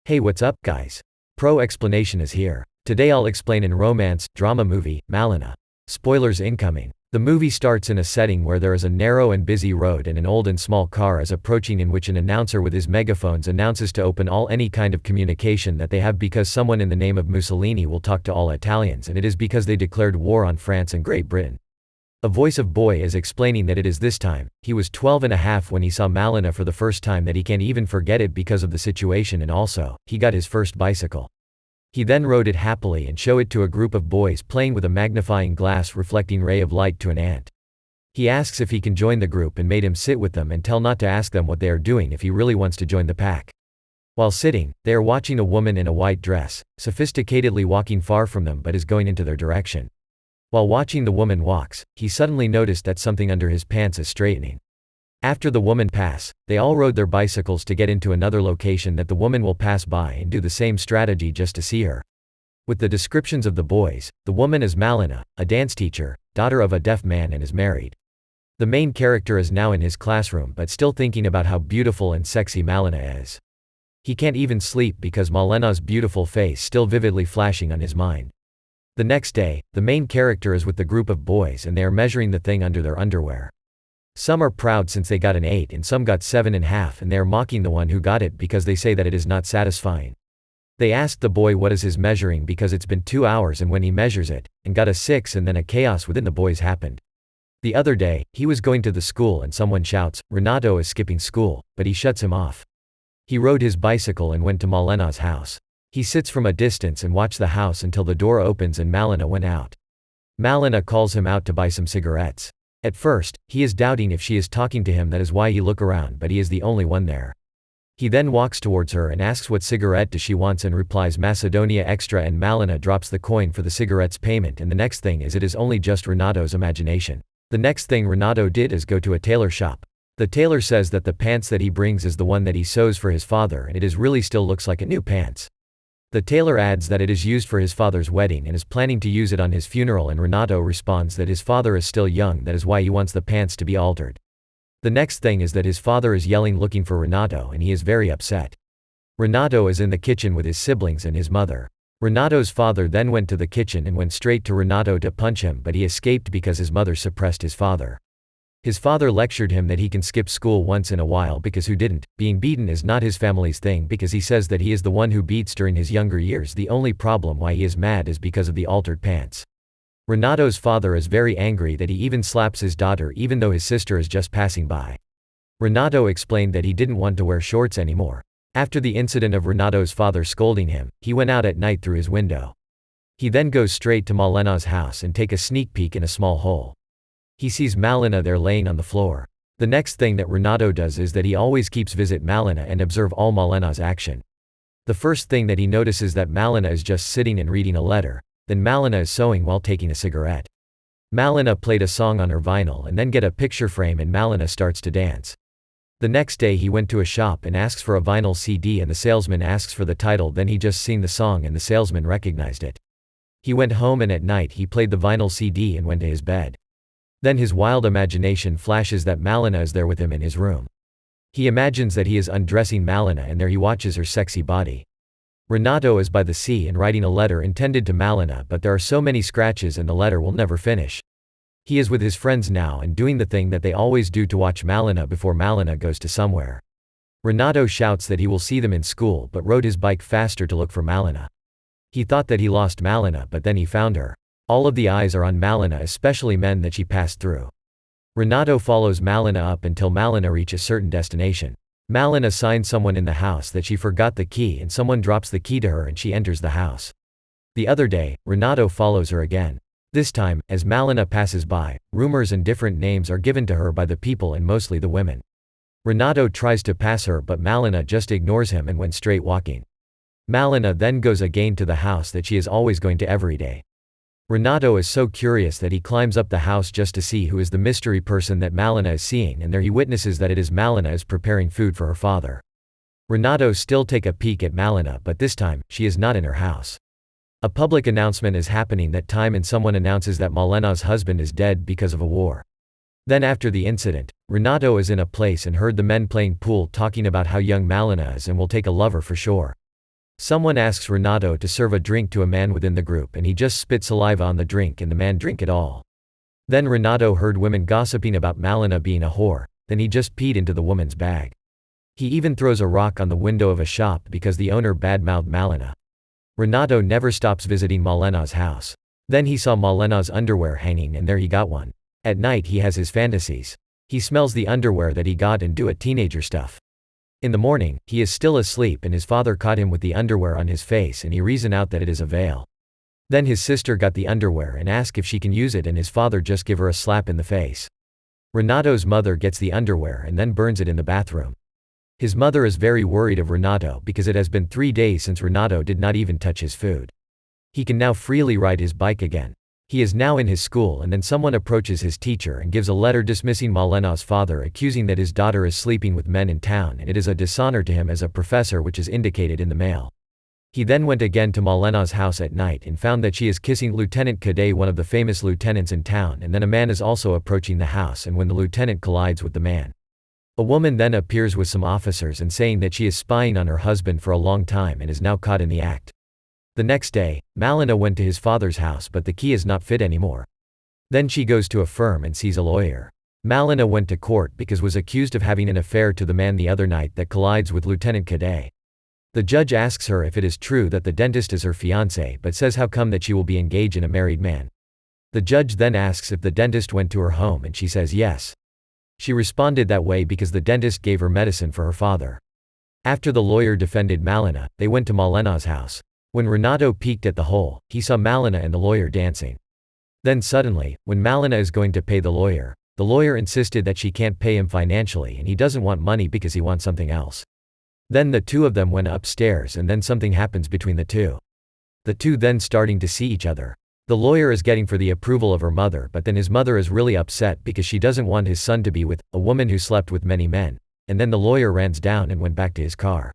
Hey, what's up, guys? Pro explanation is here. Today I'll explain in romance, drama movie, Malina. Spoilers incoming. The movie starts in a setting where there is a narrow and busy road and an old and small car is approaching, in which an announcer with his megaphones announces to open all any kind of communication that they have because someone in the name of Mussolini will talk to all Italians, and it is because they declared war on France and Great Britain. A voice of boy is explaining that it is this time. He was 12 and a half when he saw Malina for the first time, that he can't even forget it because of the situation, and also, he got his first bicycle. He then rode it happily and showed it to a group of boys playing with a magnifying glass reflecting ray of light to an ant. He asks if he can join the group and made him sit with them and tell not to ask them what they are doing if he really wants to join the pack. While sitting, they are watching a woman in a white dress, sophisticatedly walking far from them but is going into their direction. While watching the woman walks, he suddenly noticed that something under his pants is straightening. After the woman pass, they all rode their bicycles to get into another location that the woman will pass by and do the same strategy just to see her. With the descriptions of the boys, the woman is Malina, a dance teacher, daughter of a deaf man, and is married. The main character is now in his classroom but still thinking about how beautiful and sexy Malina is. He can't even sleep because Malina's beautiful face still vividly flashing on his mind. The next day, the main character is with the group of boys and they are measuring the thing under their underwear. Some are proud since they got an 8 and some got 7.5, and they are mocking the one who got it because they say that it is not satisfying. They asked the boy what is his measuring because it's been 2 hours, and when he measures it, and got a 6, and then a chaos within the boys happened. The other day, he was going to the school and someone shouts, "Renato is skipping school," but he shuts him off. He rode his bicycle and went to Malina's house. He sits from a distance and watched the house until the door opens and Malina went out. Malina calls him out to buy some cigarettes. At first, he is doubting if she is talking to him, that is why he look around, but he is the only one there. He then walks towards her and asks what cigarette does she wants and replies Macedonia Extra, and Malina drops the coin for the cigarette's payment, and the next thing is it is only just Renato's imagination. The next thing Renato did is go to a tailor shop. The tailor says that the pants that he brings is the one that he sews for his father, and it is really still looks like a new pants. The tailor adds that it is used for his father's wedding and is planning to use it on his funeral, and Renato responds that his father is still young, that is why he wants the pants to be altered. The next thing is that his father is yelling looking for Renato and he is very upset. Renato is in the kitchen with his siblings and his mother. Renato's father then went to the kitchen and went straight to Renato to punch him, but he escaped because his mother suppressed his father. His father lectured him that he can skip school once in a while because who didn't? Being beaten is not his family's thing, because he says that he is the one who beats during his younger years. The only problem why he is mad is because of the altered pants. Renato's father is very angry that he even slaps his daughter even though his sister is just passing by. Renato explained that he didn't want to wear shorts anymore. After the incident of Renato's father scolding him, he went out at night through his window. He then goes straight to Malina's house and take a sneak peek in a small hole. He sees Malina there laying on the floor. The next thing that Renato does is that he always keeps visit Malina and observe all Malina's action. The first thing that he notices that Malina is just sitting and reading a letter. Then Malina is sewing while taking a cigarette. Malina played a song on her vinyl and then get a picture frame, and Malina starts to dance. The next day he went to a shop and asks for a vinyl CD, and the salesman asks for the title, then he just seen the song and the salesman recognized it. He went home and at night he played the vinyl CD and went to his bed. Then his wild imagination flashes that Malina is there with him in his room. He imagines that he is undressing Malina and there he watches her sexy body. Renato is by the sea and writing a letter intended to Malina, but there are so many scratches and the letter will never finish. He is with his friends now and doing the thing that they always do to watch Malina before Malina goes to somewhere. Renato shouts that he will see them in school but rode his bike faster to look for Malina. He thought that he lost Malina, but then he found her. All of the eyes are on Malina, especially men that she passed through. Renato follows Malina up until Malina reaches a certain destination. Malina signs someone in the house that she forgot the key, and someone drops the key to her and she enters the house. The other day, Renato follows her again. This time, as Malina passes by, rumors and different names are given to her by the people and mostly the women. Renato tries to pass her but Malina just ignores him and went straight walking. Malina then goes again to the house that she is always going to every day. Renato is so curious that he climbs up the house just to see who is the mystery person that Malina is seeing, and there he witnesses that it is Malina is preparing food for her father. Renato still take a peek at Malina, but this time, she is not in her house. A public announcement is happening that time and someone announces that Malina's husband is dead because of a war. Then after the incident, Renato is in a place and heard the men playing pool talking about how young Malina is and will take a lover for sure. Someone asks Renato to serve a drink to a man within the group and he just spit saliva on the drink and the man drink it all. Then Renato heard women gossiping about Malina being a whore, then he just peed into the woman's bag. He even throws a rock on the window of a shop because the owner bad-mouthed Malina. Renato never stops visiting Malina's house. Then he saw Malina's underwear hanging and there he got one. At night he has his fantasies. He smells the underwear that he got and do a teenager stuff. In the morning, he is still asleep and his father caught him with the underwear on his face and he reasoned out that it is a veil. Then his sister got the underwear and asked if she can use it and his father just give her a slap in the face. Renato's mother gets the underwear and then burns it in the bathroom. His mother is very worried of Renato because it has been 3 days since Renato did not even touch his food. He can now freely ride his bike again. He is now in his school and then someone approaches his teacher and gives a letter dismissing Malina's father, accusing that his daughter is sleeping with men in town and it is a dishonor to him as a professor, which is indicated in the mail. He then went again to Malina's house at night and found that she is kissing Lieutenant Cadet, one of the famous lieutenants in town, and then a man is also approaching the house and when the lieutenant collides with the man. A woman then appears with some officers and saying that she is spying on her husband for a long time and is now caught in the act. The next day, Malina went to his father's house but the key is not fit anymore. Then she goes to a firm and sees a lawyer. Malina went to court because was accused of having an affair to the man the other night that collides with Lieutenant Cadet. The judge asks her if it is true that the dentist is her fiancé but says how come that she will be engaged in a married man. The judge then asks if the dentist went to her home and she says yes. She responded that way because the dentist gave her medicine for her father. After the lawyer defended Malina, they went to Malina's house. When Renato peeked at the hole, he saw Malina and the lawyer dancing. Then suddenly, when Malina is going to pay the lawyer insisted that she can't pay him financially and he doesn't want money because he wants something else. Then the two of them went upstairs and then something happens between the two. The two then starting to see each other. The lawyer is getting for the approval of her mother but then his mother is really upset because she doesn't want his son to be with a woman who slept with many men. And then the lawyer runs down and went back to his car.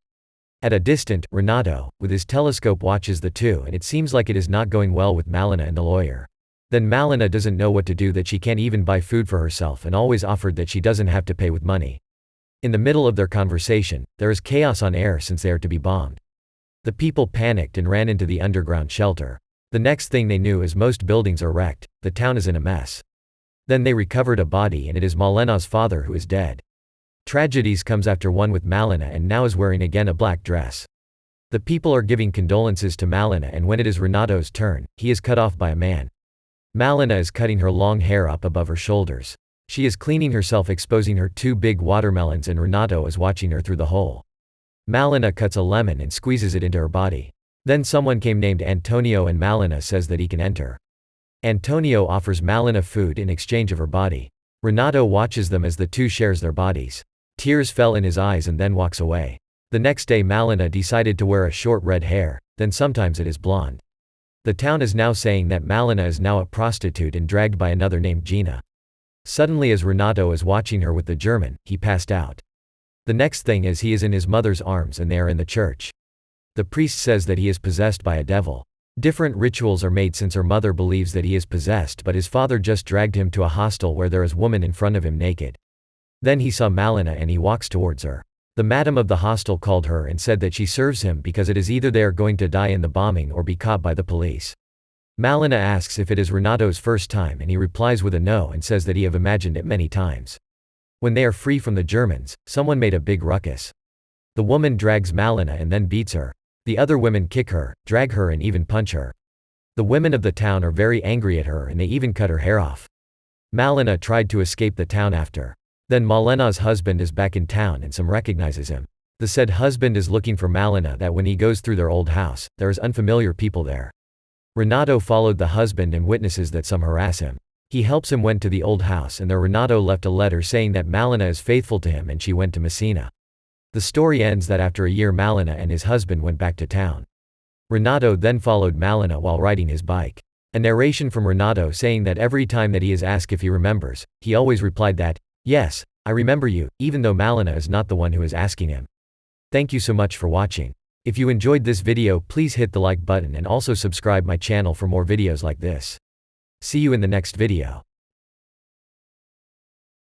At a distance, Renato, with his telescope watches the two and it seems like it is not going well with Malina and the lawyer. Then Malina doesn't know what to do, that she can't even buy food for herself and always offered that she doesn't have to pay with money. In the middle of their conversation, there is chaos on air since they are to be bombed. The people panicked and ran into the underground shelter. The next thing they knew is most buildings are wrecked, the town is in a mess. Then they recovered a body and it is Malina's father who is dead. Tragedies comes after one with Malina and now is wearing again a black dress. The people are giving condolences to Malina and when it is Renato's turn, he is cut off by a man. Malina is cutting her long hair up above her shoulders. She is cleaning herself, exposing her 2 big watermelons and Renato is watching her through the hole. Malina cuts a lemon and squeezes it into her body. Then someone came named Antonio and Malina says that he can enter. Antonio offers Malina food in exchange of her body. Renato watches them as the two shares their bodies. Tears fell in his eyes and then walks away. The next day Malina decided to wear a short red hair, then sometimes it is blonde. The town is now saying that Malina is now a prostitute and dragged by another named Gina. Suddenly as Renato is watching her with the German, he passed out. The next thing is he is in his mother's arms and they are in the church. The priest says that he is possessed by a devil. Different rituals are made since her mother believes that he is possessed but his father just dragged him to a hostel where there is a woman in front of him naked. Then he saw Malina and he walks towards her. The madam of the hostel called her and said that she serves him because it is either they are going to die in the bombing or be caught by the police. Malina asks if it is Renato's first time and he replies with a no and says that he have imagined it many times. When they are free from the Germans, someone made a big ruckus. The woman drags Malina and then beats her. The other women kick her, drag her and even punch her. The women of the town are very angry at her and they even cut her hair off. Malina tried to escape the town after. Then Malina's husband is back in town and some recognizes him. The said husband is looking for Malina, that when he goes through their old house, there is unfamiliar people there. Renato followed the husband and witnesses that some harass him. He helps him went to the old house and there Renato left a letter saying that Malina is faithful to him and she went to Messina. The story ends that after a year Malina and his husband went back to town. Renato then followed Malina while riding his bike. A narration from Renato saying that every time that he is asked if he remembers, he always replied that, "Yes, I remember you," even though Malina is not the one who is asking him. Thank you so much for watching. If you enjoyed this video, please hit the like button and also subscribe my channel for more videos like this. See you in the next video.